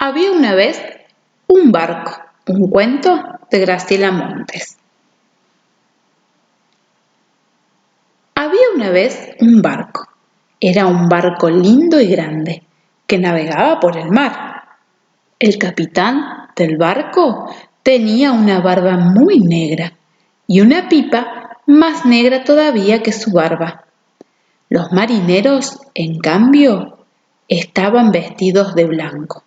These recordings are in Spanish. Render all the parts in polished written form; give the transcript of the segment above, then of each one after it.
Había una vez un barco, un cuento de Graciela Montes. Había una vez un barco. Era un barco lindo y grande que navegaba por el mar. El capitán del barco tenía una barba muy negra y una pipa más negra todavía que su barba. Los marineros, en cambio, estaban vestidos de blanco.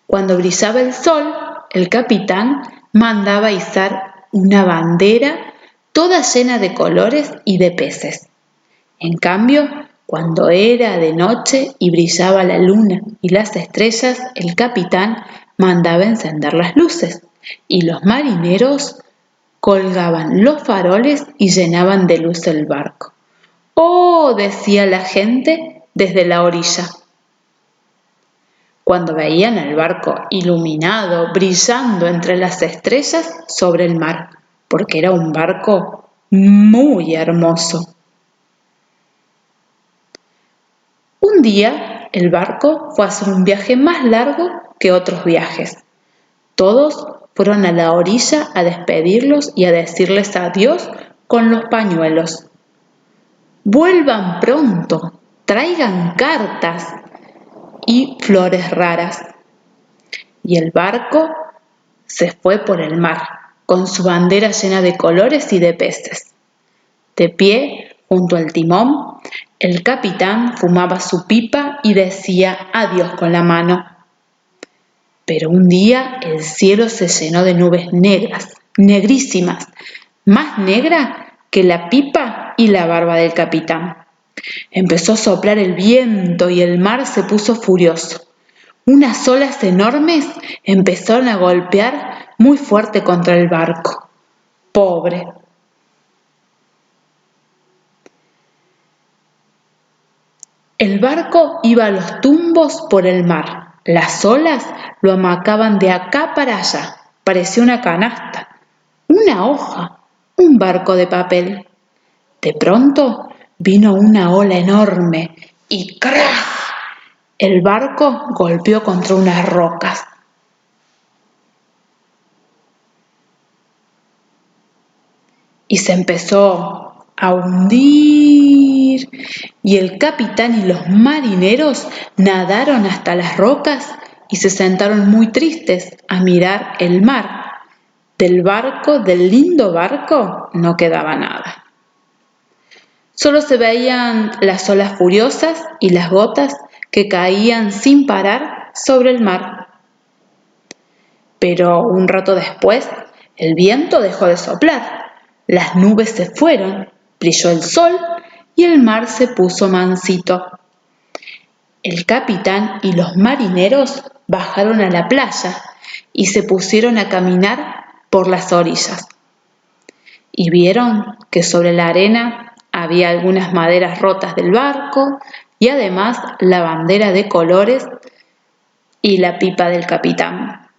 Cuando brillaba el sol, el capitán mandaba izar una bandera toda llena de colores y de peces. En cambio, cuando era de noche y brillaba la luna y las estrellas, el capitán mandaba encender las luces y los marineros colgaban los faroles y llenaban de luz el barco. ¡Oh!, decía la gente desde la orilla, cuando veían el barco iluminado, brillando entre las estrellas sobre el mar, porque era un barco muy hermoso. Un día el barco fue a hacer un viaje más largo que otros viajes. Todos fueron a la orilla a despedirlos y a decirles adiós con los pañuelos. «Vuelvan pronto, traigan cartas y flores raras». Y el barco se fue por el mar, con su bandera llena de colores y de peces. De pie, junto al timón, el capitán fumaba su pipa y decía adiós con la mano. Pero un día el cielo se llenó de nubes negras, negrísimas, más negra que la pipa y la barba del capitán. Empezó a soplar el viento y el mar se puso furioso. Unas olas enormes empezaron a golpear muy fuerte contra el barco. ¡Pobre! El barco iba a los tumbos por el mar. Las olas lo amacaban de acá para allá. Parecía una canasta, una hoja, un barco de papel. De pronto vino una ola enorme y ¡crash! El barco golpeó contra unas rocas. Y se empezó a hundir. Y el capitán y los marineros nadaron hasta las rocas y se sentaron muy tristes a mirar el mar. Del barco, del lindo barco, no quedaba nada. Solo se veían las olas furiosas y las gotas que caían sin parar sobre el mar. Pero un rato después, el viento dejó de soplar, las nubes se fueron, brilló el sol y el mar se puso mansito. El capitán y los marineros bajaron a la playa y se pusieron a caminar por las orillas. Y vieron que sobre la arena había algunas maderas rotas del barco y además la bandera de colores y la pipa del capitán.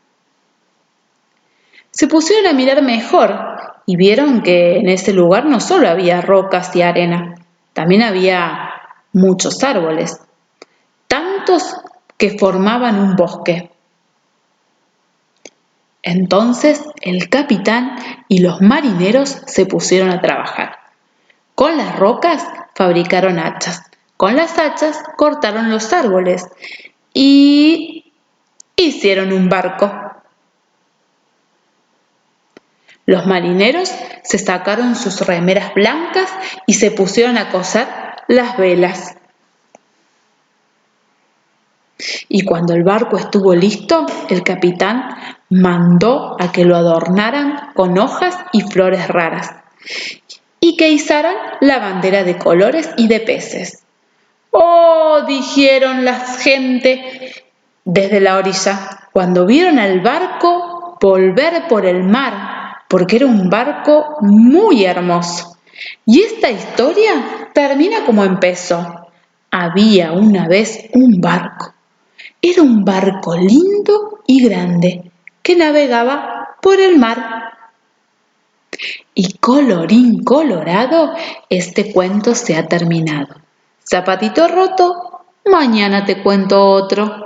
Se pusieron a mirar mejor y vieron que en ese lugar no solo había rocas y arena, también había muchos árboles, tantos que formaban un bosque. Entonces el capitán y los marineros se pusieron a trabajar. Con las rocas fabricaron hachas, con las hachas cortaron los árboles y hicieron un barco. Los marineros se sacaron sus remeras blancas y se pusieron a coser las velas. Y cuando el barco estuvo listo, el capitán mandó a que lo adornaran con hojas y flores raras y que izaran la bandera de colores y de peces. ¡Oh!, dijeron la gente desde la orilla, cuando vieron al barco volver por el mar, porque era un barco muy hermoso. Y esta historia termina como empezó. Había una vez un barco. Era un barco lindo y grande que navegaba por el mar. Y colorín colorado, este cuento se ha terminado. Zapatito roto, mañana te cuento otro.